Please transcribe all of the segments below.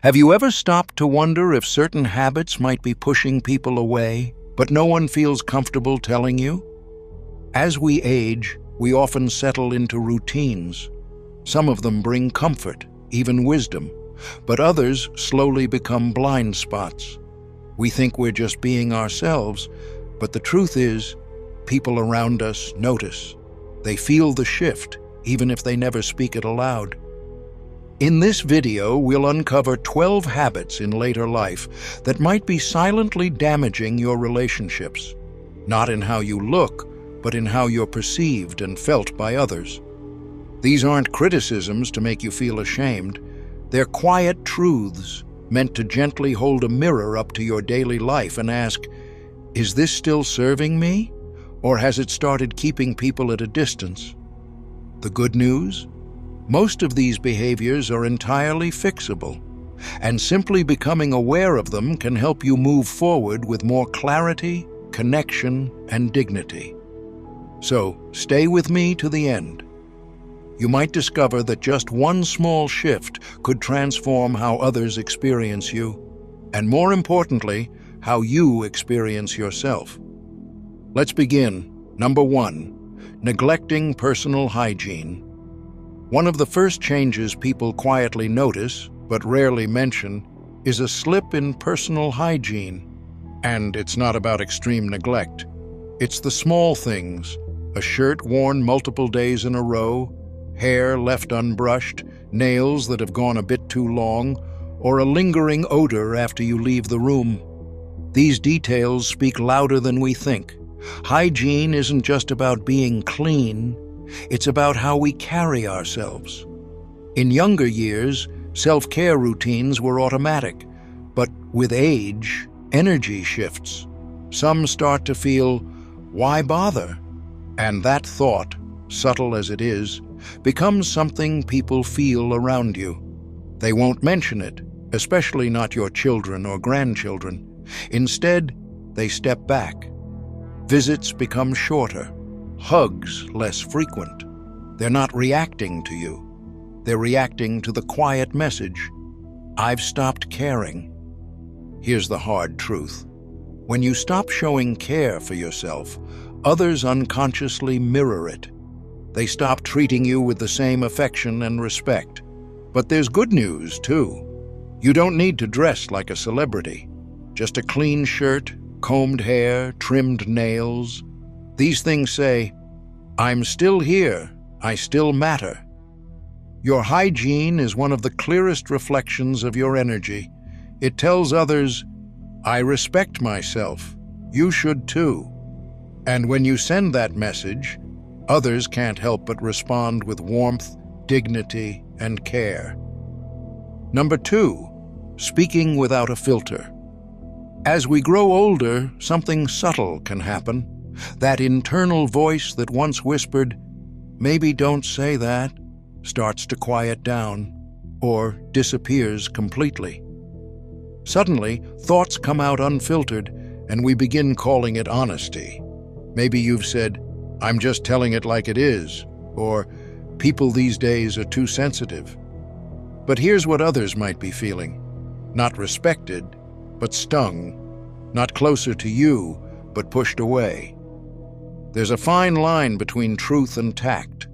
Have you ever stopped to wonder if certain habits might be pushing people away, but no one feels comfortable telling you? As we age, we often settle into routines. Some of them bring comfort, even wisdom, but others slowly become blind spots. We think we're just being ourselves, but the truth is, people around us notice. They feel the shift, even if they never speak it aloud. In this video, we'll uncover 12 habits in later life that might be silently damaging your relationships, not in how you look, but in how you're perceived and felt by others. These aren't criticisms to make you feel ashamed. They're quiet truths meant to gently hold a mirror up to your daily life and ask, is this still serving me, or has it started keeping people at a distance? The good news? Most of these behaviors are entirely fixable, and simply becoming aware of them can help you move forward with more clarity, connection, and dignity. So, stay with me to the end. You might discover that just one small shift could transform how others experience you, and more importantly, how you experience yourself. Let's begin. Number 1, neglecting personal hygiene. One of the first changes people quietly notice, but rarely mention, is a slip in personal hygiene. And it's not about extreme neglect. It's the small things: a shirt worn multiple days in a row, hair left unbrushed, nails that have gone a bit too long, or a lingering odor after you leave the room. These details speak louder than we think. Hygiene isn't just about being clean, it's about how we carry ourselves. In younger years, self-care routines were automatic, but with age, energy shifts. Some start to feel, why bother? And that thought, subtle as it is, becomes something people feel around you. They won't mention it, especially not your children or grandchildren. Instead, they step back. Visits become shorter, hugs less frequent. They're not reacting to you. They're reacting to the quiet message, I've stopped caring. Here's the hard truth. When you stop showing care for yourself, others unconsciously mirror it. They stop treating you with the same affection and respect. But there's good news, too. You don't need to dress like a celebrity. Just a clean shirt, combed hair, trimmed nails. These things say, I'm still here, I still matter. Your hygiene is one of the clearest reflections of your energy. It tells others, I respect myself, you should too. And when you send that message, others can't help but respond with warmth, dignity, and care. Number 2, speaking without a filter. As we grow older, something subtle can happen. That internal voice that once whispered, maybe don't say that, starts to quiet down or disappears completely. Suddenly, thoughts come out unfiltered, and we begin calling it honesty. Maybe you've said, I'm just telling it like it is, or people these days are too sensitive. But here's what others might be feeling. Not respected, but stung. Not closer to you, but pushed away. There's a fine line between truth and tact.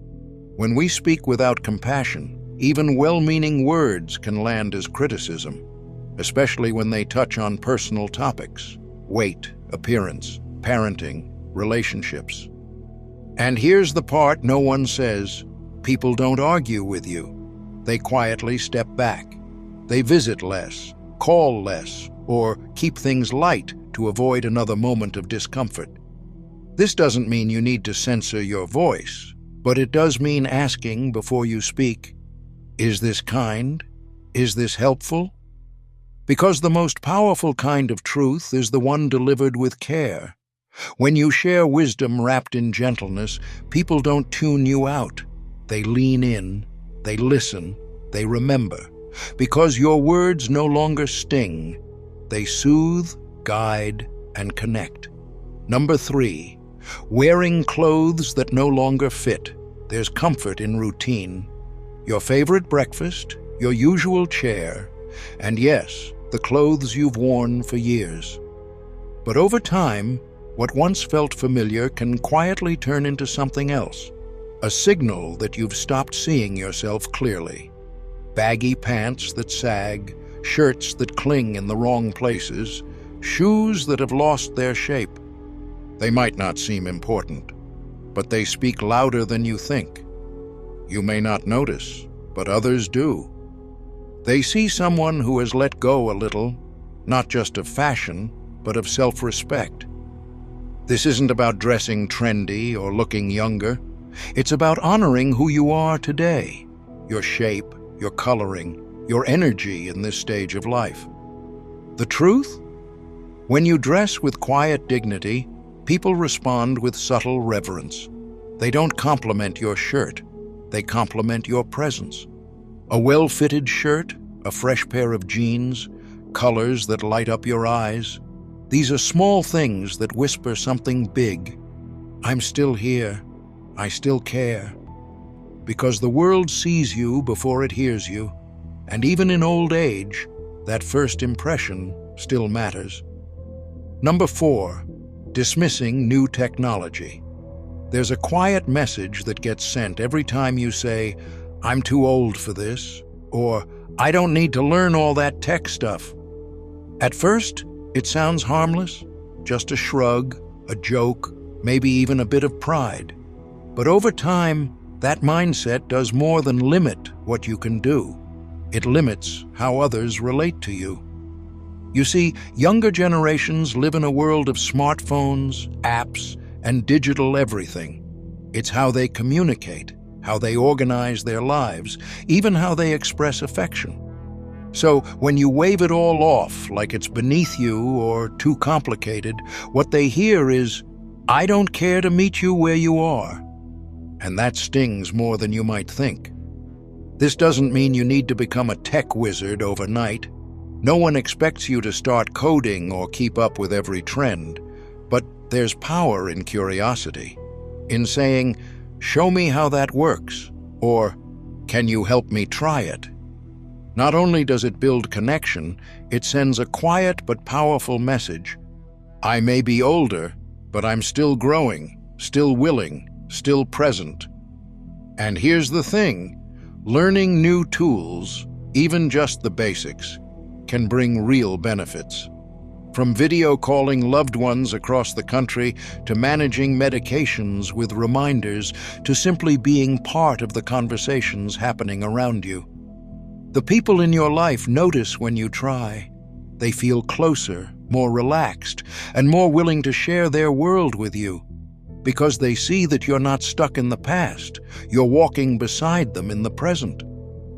When we speak without compassion, even well-meaning words can land as criticism, especially when they touch on personal topics: weight, appearance, parenting, relationships. And here's the part no one says: people don't argue with you. They quietly step back. They visit less, call less, or keep things light to avoid another moment of discomfort. This doesn't mean you need to censor your voice, but it does mean asking before you speak, is this kind? Is this helpful? Because the most powerful kind of truth is the one delivered with care. When you share wisdom wrapped in gentleness, people don't tune you out. They lean in, they listen, they remember. Because your words no longer sting, they soothe, guide, and connect. Number 3, wearing clothes that no longer fit. There's comfort in routine. Your favorite breakfast, your usual chair, And yes, the clothes you've worn for years. But over time, what once felt familiar can quietly turn into something else, a signal that you've stopped seeing yourself clearly. Baggy pants that sag, shirts that cling in the wrong places, shoes that have lost their shape. They might not seem important, but they speak louder than you think. You may not notice, but others do. They see someone who has let go a little, not just of fashion, but of self-respect. This isn't about dressing trendy or looking younger. It's about honoring who you are today, your shape, your coloring, your energy in this stage of life. The truth? When you dress with quiet dignity, people respond with subtle reverence. They don't compliment your shirt, they compliment your presence. A well-fitted shirt, a fresh pair of jeans, colors that light up your eyes. These are small things that whisper something big. I'm still here. I still care. Because the world sees you before it hears you, and even in old age, that first impression still matters. Number 4, dismissing new technology. There's a quiet message that gets sent every time you say, "I'm too old for this," or "I don't need to learn all that tech stuff." At first, it sounds harmless, just a shrug, a joke, maybe even a bit of pride. But over time, that mindset does more than limit what you can do. It limits how others relate to you. You see, younger generations live in a world of smartphones, apps, and digital everything. It's how they communicate, how they organize their lives, even how they express affection. So when you wave it all off like it's beneath you or too complicated, what they hear is, "I don't care to meet you where you are." And that stings more than you might think. This doesn't mean you need to become a tech wizard overnight. No one expects you to start coding or keep up with every trend. But there's power in curiosity, in saying, "Show me how that works," or "Can you help me try it?" Not only does it build connection, it sends a quiet but powerful message. I may be older, but I'm still growing, still willing, still present. And here's the thing, learning new tools, even just the basics, can bring real benefits. From video calling loved ones across the country to managing medications with reminders to simply being part of the conversations happening around you. The people in your life notice when you try. They feel closer, more relaxed, and more willing to share their world with you, because they see that you're not stuck in the past, you're walking beside them in the present.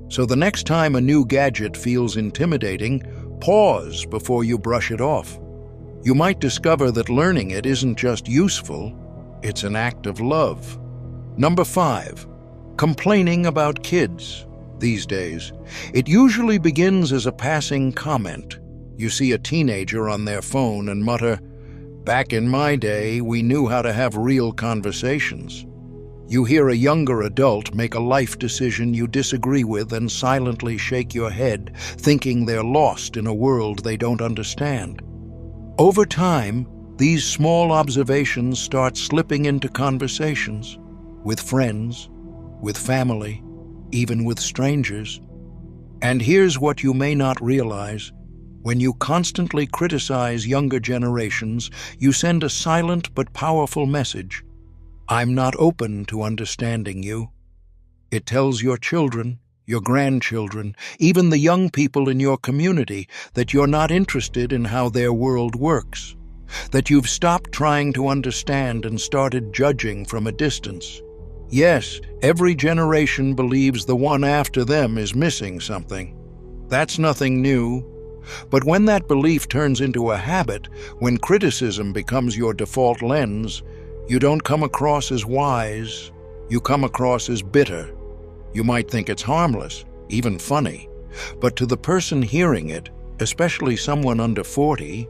So the next time a new gadget feels intimidating, pause before you brush it off. You might discover that learning it isn't just useful, it's an act of love. Number 5, complaining about kids. These days, it usually begins as a passing comment. You see a teenager on their phone and mutter, "Back in my day, we knew how to have real conversations." You hear a younger adult make a life decision you disagree with and silently shake your head, thinking they're lost in a world they don't understand. Over time, these small observations start slipping into conversations, with friends, with family, even with strangers. And here's what you may not realize. When you constantly criticize younger generations, you send a silent but powerful message. I'm not open to understanding you. It tells your children, your grandchildren, even the young people in your community that you're not interested in how their world works, that you've stopped trying to understand and started judging from a distance. Yes, every generation believes the one after them is missing something. That's nothing new. But when that belief turns into a habit, when criticism becomes your default lens, you don't come across as wise, you come across as bitter. You might think it's harmless, even funny, but to the person hearing it, especially someone under 40,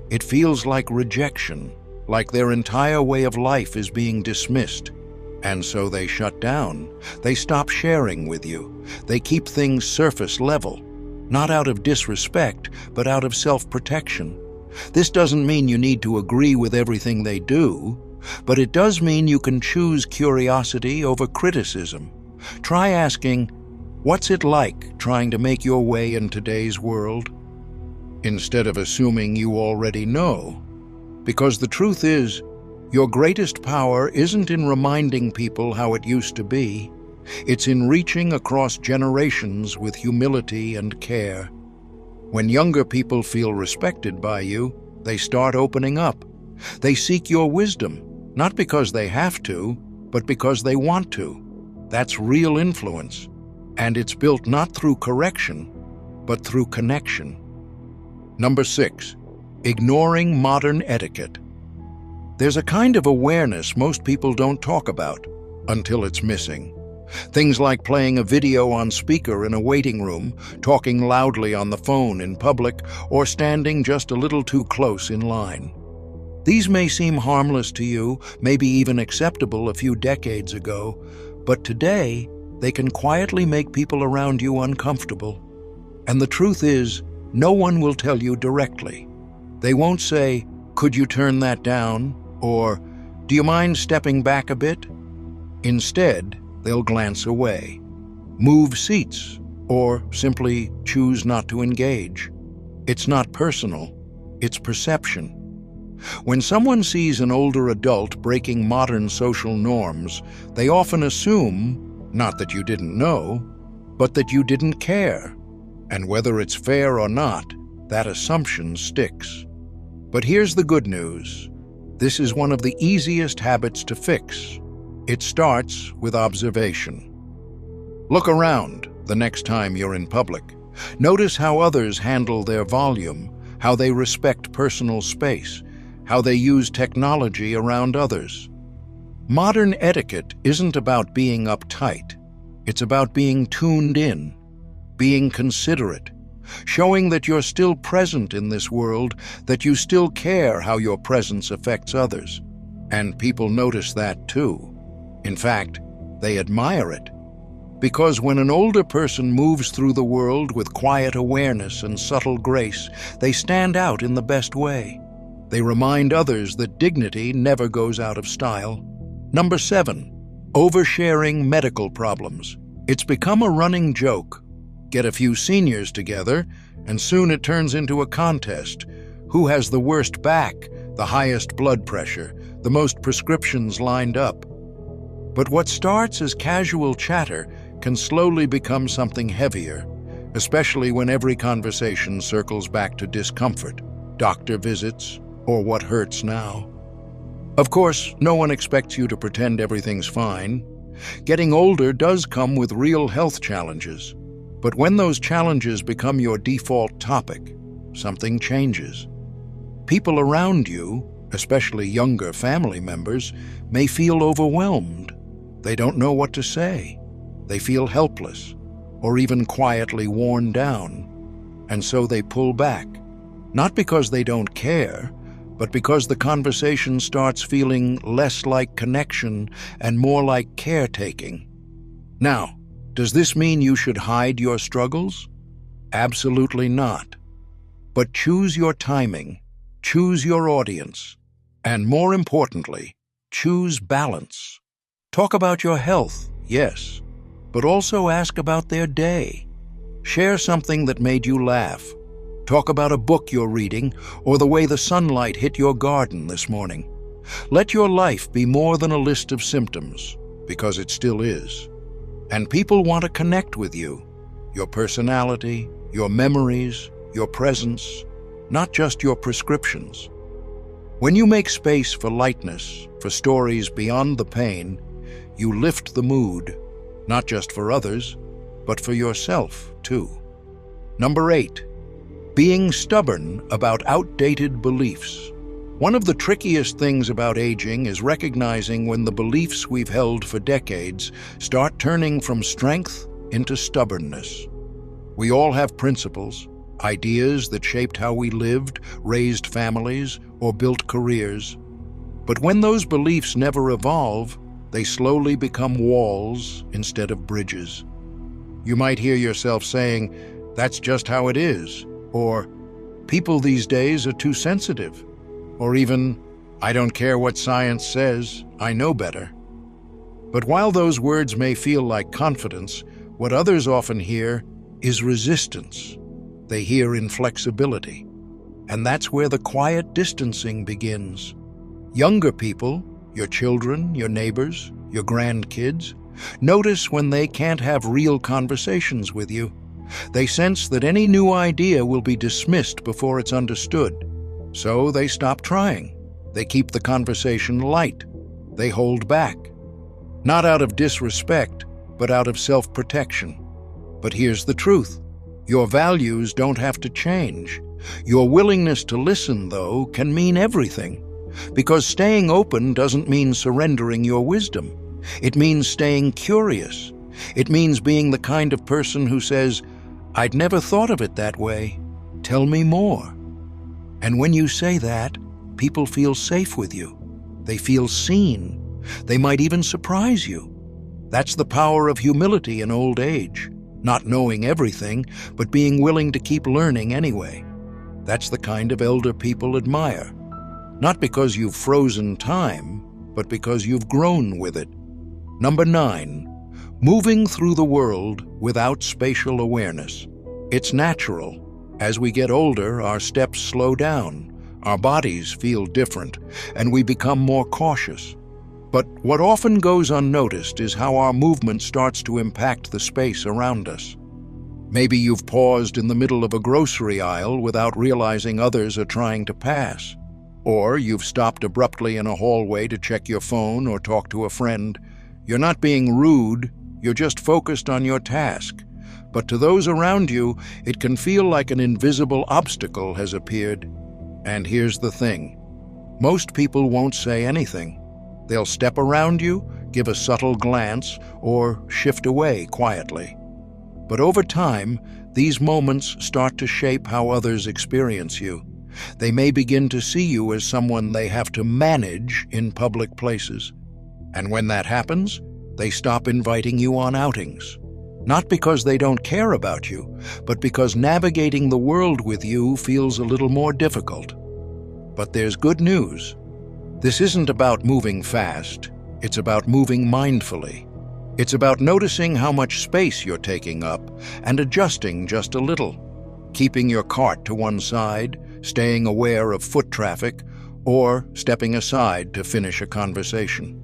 it feels like rejection, like their entire way of life is being dismissed. And so they shut down. They stop sharing with you. They keep things surface level. not out of disrespect, but out of self-protection. This doesn't mean you need to agree with everything they do, but it does mean you can choose curiosity over criticism. Try asking, what's it like trying to make your way in today's world? Instead of assuming you already know. Because the truth is, your greatest power isn't in reminding people how it used to be. It's in reaching across generations with humility and care. When younger people feel respected by you, they start opening up. They seek your wisdom, not because they have to, but because they want to. That's real influence, and it's built not through correction, but through connection. Number 6, ignoring modern etiquette. There's a kind of awareness most people don't talk about until it's missing. Things like playing a video on speaker in a waiting room, talking loudly on the phone in public, or standing just a little too close in line. These may seem harmless to you, maybe even acceptable a few decades ago, but today they can quietly make people around you uncomfortable. And the truth is, no one will tell you directly. They won't say, "Could you turn that down?" or "Do you mind stepping back a bit?" Instead, they'll glance away, move seats, or simply choose not to engage. It's not personal, it's perception. When someone sees an older adult breaking modern social norms, they often assume, not that you didn't know, but that you didn't care. And whether it's fair or not, that assumption sticks. But here's the good news. This is one of the easiest habits to fix. It starts with observation. Look around the next time you're in public. Notice how others handle their volume, how they respect personal space, how they use technology around others. Modern etiquette isn't about being uptight. It's about being tuned in, being considerate, showing that you're still present in this world, that you still care how your presence affects others. And people notice that too. In fact, they admire it. Because when an older person moves through the world with quiet awareness and subtle grace, they stand out in the best way. They remind others that dignity never goes out of style. Number 7, oversharing medical problems. It's become a running joke. Get a few seniors together, and soon it turns into a contest. Who has the worst back, the highest blood pressure, the most prescriptions lined up? But what starts as casual chatter can slowly become something heavier, especially when every conversation circles back to discomfort, doctor visits, or what hurts now. Of course, no one expects you to pretend everything's fine. Getting older does come with real health challenges. But when those challenges become your default topic, something changes. People around you, especially younger family members, may feel overwhelmed. They don't know what to say. They feel helpless, or even quietly worn down. And so they pull back, not because they don't care, but because the conversation starts feeling less like connection and more like caretaking. Now, does this mean you should hide your struggles? Absolutely not. But choose your timing, choose your audience, and more importantly, choose balance. Talk about your health, yes, but also ask about their day. Share something that made you laugh. Talk about a book you're reading or the way the sunlight hit your garden this morning. Let your life be more than a list of symptoms, because it still is. And people want to connect with you, your personality, your memories, your presence, not just your prescriptions. When you make space for lightness, for stories beyond the pain, you lift the mood, not just for others, but for yourself too. Number 8, being stubborn about outdated beliefs. One of the trickiest things about aging is recognizing when the beliefs we've held for decades start turning from strength into stubbornness. We all have principles, ideas that shaped how we lived, raised families, or built careers. But when those beliefs never evolve, they slowly become walls instead of bridges. You might hear yourself saying, "That's just how it is," or "People these days are too sensitive," or even, "I don't care what science says, I know better." But while those words may feel like confidence, what others often hear is resistance. They hear inflexibility. And that's where the quiet distancing begins. Younger people, your children, your neighbors, your grandkids, notice when they can't have real conversations with you. They sense that any new idea will be dismissed before it's understood. So they stop trying. They keep the conversation light. They hold back. Not out of disrespect, but out of self-protection. But here's the truth. Your values don't have to change. Your willingness to listen, though, can mean everything. Because staying open doesn't mean surrendering your wisdom. It means staying curious. It means being the kind of person who says, "I'd never thought of it that way. Tell me more." And when you say that, people feel safe with you. They feel seen. They might even surprise you. That's the power of humility in old age. Not knowing everything, but being willing to keep learning anyway. That's the kind of elder people admire. Not because you've frozen time, but because you've grown with it. Number 9, moving through the world without spatial awareness. It's natural. As we get older, our steps slow down, our bodies feel different, and we become more cautious. But what often goes unnoticed is how our movement starts to impact the space around us. Maybe you've paused in the middle of a grocery aisle without realizing others are trying to pass. Or you've stopped abruptly in a hallway to check your phone or talk to a friend. You're not being rude, you're just focused on your task. But to those around you, it can feel like an invisible obstacle has appeared. And here's the thing. Most people won't say anything. They'll step around you, give a subtle glance, or shift away quietly. But over time, these moments start to shape how others experience you. They may begin to see you as someone they have to manage in public places. And when that happens, they stop inviting you on outings. Not because they don't care about you, but because navigating the world with you feels a little more difficult. But there's good news. This isn't about moving fast, it's about moving mindfully. It's about noticing how much space you're taking up and adjusting just a little, keeping your cart to one side, staying aware of foot traffic, or stepping aside to finish a conversation.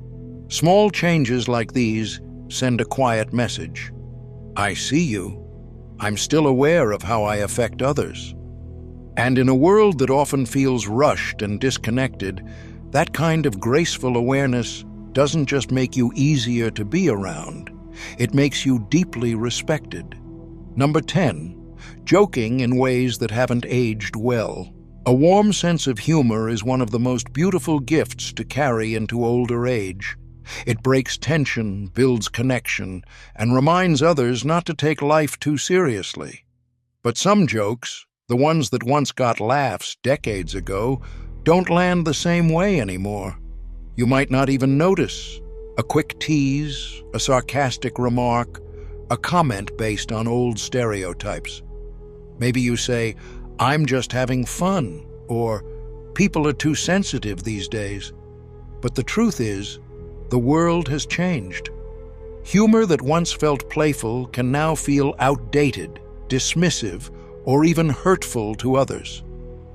Small changes like these send a quiet message. I see you. I'm still aware of how I affect others. And in a world that often feels rushed and disconnected, that kind of graceful awareness doesn't just make you easier to be around, it makes you deeply respected. Number 10, joking in ways that haven't aged well. A warm sense of humor is one of the most beautiful gifts to carry into older age. It breaks tension, builds connection, and reminds others not to take life too seriously. But some jokes, the ones that once got laughs decades ago, don't land the same way anymore. You might not even notice. A quick tease, a sarcastic remark, a comment based on old stereotypes. Maybe you say, "I'm just having fun," or "People are too sensitive these days." But the truth is, the world has changed. Humor that once felt playful can now feel outdated, dismissive, or even hurtful to others.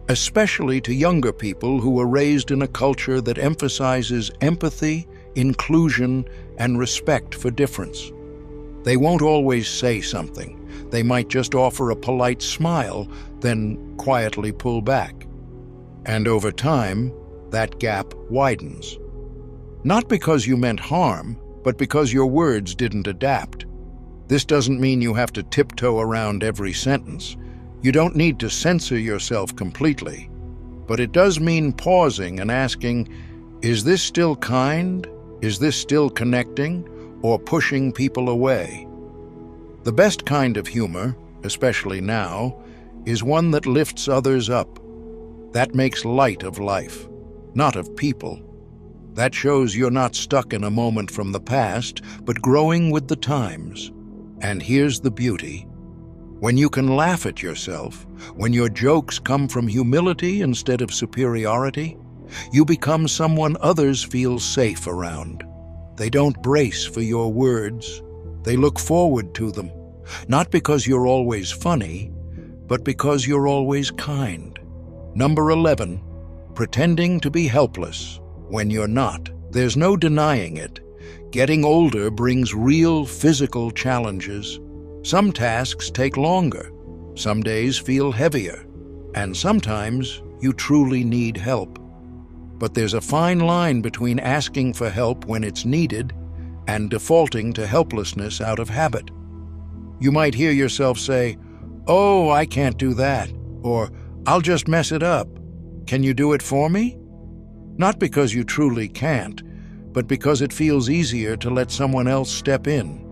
Especially to younger people who were raised in a culture that emphasizes empathy, inclusion, and respect for difference. They won't always say something. They might just offer a polite smile, then quietly pull back. And over time, that gap widens. Not because you meant harm, but because your words didn't adapt. This doesn't mean you have to tiptoe around every sentence. You don't need to censor yourself completely. But it does mean pausing and asking, is this still kind? Is this still connecting? Or pushing people away? The best kind of humor, especially now, is one that lifts others up. That makes light of life, not of people. That shows you're not stuck in a moment from the past, but growing with the times. And here's the beauty. When you can laugh at yourself, when your jokes come from humility instead of superiority, you become someone others feel safe around. They don't brace for your words. They look forward to them, not because you're always funny, but because you're always kind. Number 11, pretending to be helpless when you're not. There's no denying it. Getting older brings real physical challenges. Some tasks take longer, some days feel heavier, and sometimes you truly need help. But there's a fine line between asking for help when it's needed and defaulting to helplessness out of habit. You might hear yourself say, "Oh, I can't do that," or "I'll just mess it up. Can you do it for me?" Not because you truly can't, but because it feels easier to let someone else step in.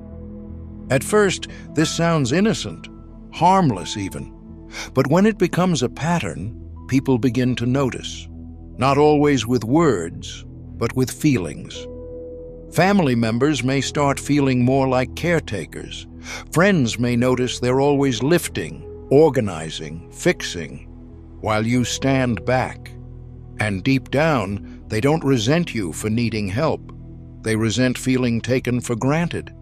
At first, this sounds innocent, harmless even. But when it becomes a pattern, people begin to notice. Not always with words, but with feelings. Family members may start feeling more like caretakers. Friends may notice they're always lifting, organizing, fixing, while you stand back. And deep down, they don't resent you for needing help. They resent feeling taken for granted.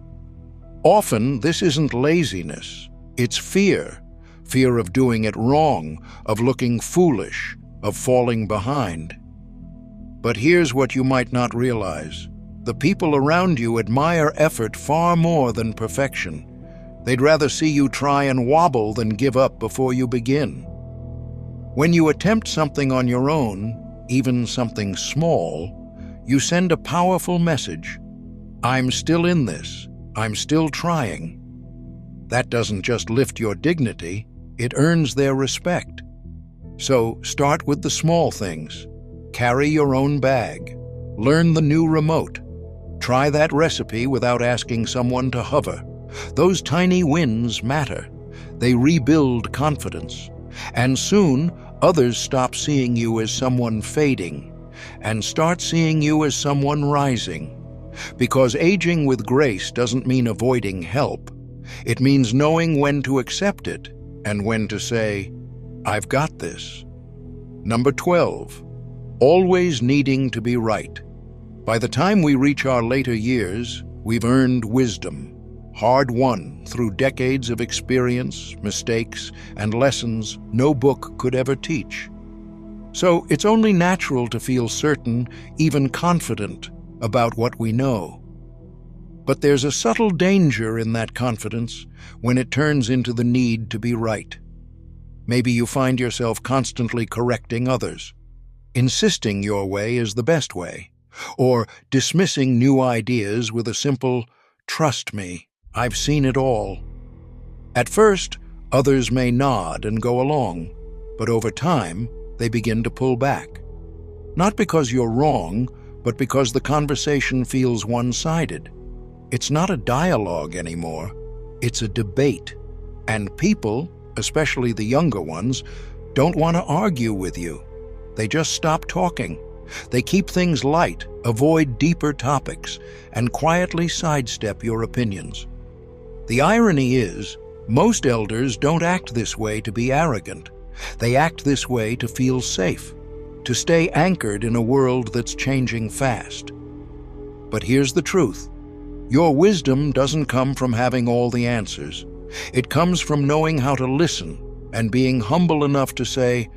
Often, this isn't laziness. It's fear. Fear of doing it wrong, of looking foolish, of falling behind. But here's what you might not realize. The people around you admire effort far more than perfection. They'd rather see you try and wobble than give up before you begin. When you attempt something on your own, even something small, you send a powerful message. I'm still in this. I'm still trying. That doesn't just lift your dignity, it earns their respect. So start with the small things. Carry your own bag. Learn the new remote. Try that recipe without asking someone to hover. Those tiny wins matter. They rebuild confidence. And soon, others stop seeing you as someone fading and start seeing you as someone rising. Because aging with grace doesn't mean avoiding help. It means knowing when to accept it and when to say, "I've got this." Number 12, always needing to be right. By the time we reach our later years, we've earned wisdom, hard-won through decades of experience, mistakes, and lessons no book could ever teach. So it's only natural to feel certain, even confident, about what we know. But there's a subtle danger in that confidence when it turns into the need to be right. Maybe you find yourself constantly correcting others, insisting your way is the best way, or dismissing new ideas with a simple, "Trust me, I've seen it all." At first, others may nod and go along, but over time, they begin to pull back. Not because you're wrong, but because the conversation feels one-sided. It's not a dialogue anymore, it's a debate. And people, especially the younger ones, don't want to argue with you. They just stop talking. They keep things light, avoid deeper topics, and quietly sidestep your opinions. The irony is, most elders don't act this way to be arrogant. They act this way to feel safe, to stay anchored in a world that's changing fast. But here's the truth. Your wisdom doesn't come from having all the answers. It comes from knowing how to listen and being humble enough to say,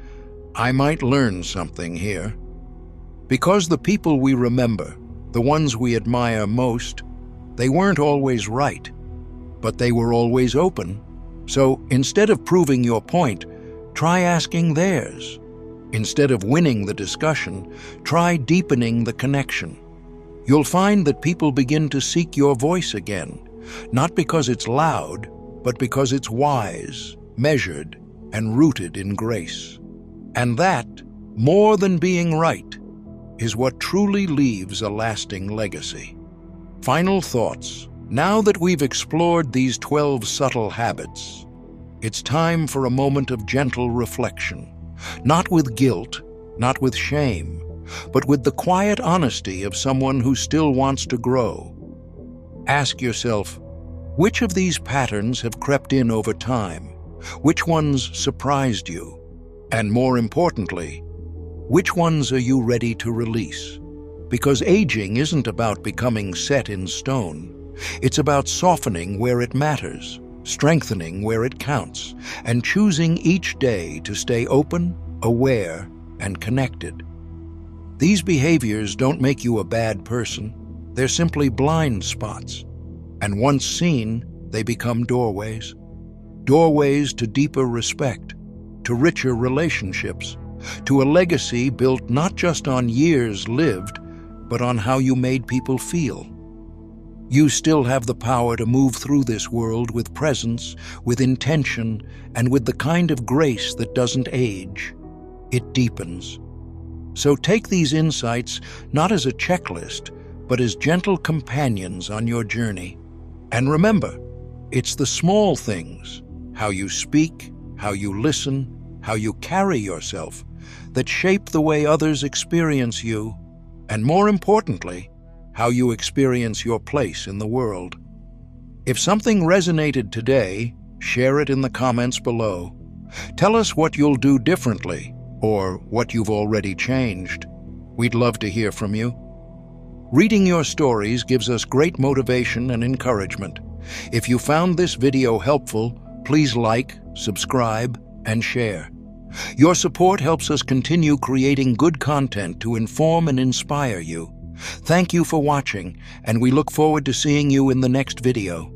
"I might learn something here." Because the people we remember, the ones we admire most, they weren't always right, but they were always open. So instead of proving your point, try asking theirs. Instead of winning the discussion, try deepening the connection. You'll find that people begin to seek your voice again, not because it's loud, but because it's wise, measured, and rooted in grace. And that, more than being right, is what truly leaves a lasting legacy. Final thoughts. Now that we've explored these 12 subtle habits, it's time for a moment of gentle reflection. Not with guilt, not with shame, but with the quiet honesty of someone who still wants to grow. Ask yourself, which of these patterns have crept in over time? Which ones surprised you? And more importantly, which ones are you ready to release? Because aging isn't about becoming set in stone. It's about softening where it matters, strengthening where it counts, and choosing each day to stay open, aware, and connected. These behaviors don't make you a bad person. They're simply blind spots. And once seen, they become doorways. Doorways to deeper respect, to richer relationships, to a legacy built not just on years lived, but on how you made people feel. You still have the power to move through this world with presence, with intention, and with the kind of grace that doesn't age. It deepens. So take these insights not as a checklist, but as gentle companions on your journey. And remember, it's the small things, how you speak, how you listen, how you carry yourself, that shape the way others experience you, and more importantly, how you experience your place in the world. If something resonated today, share it in the comments below. Tell us what you'll do differently, or what you've already changed. We'd love to hear from you. Reading your stories gives us great motivation and encouragement. If you found this video helpful, please like, subscribe, and share. Your support helps us continue creating good content to inform and inspire you. Thank you for watching, and we look forward to seeing you in the next video.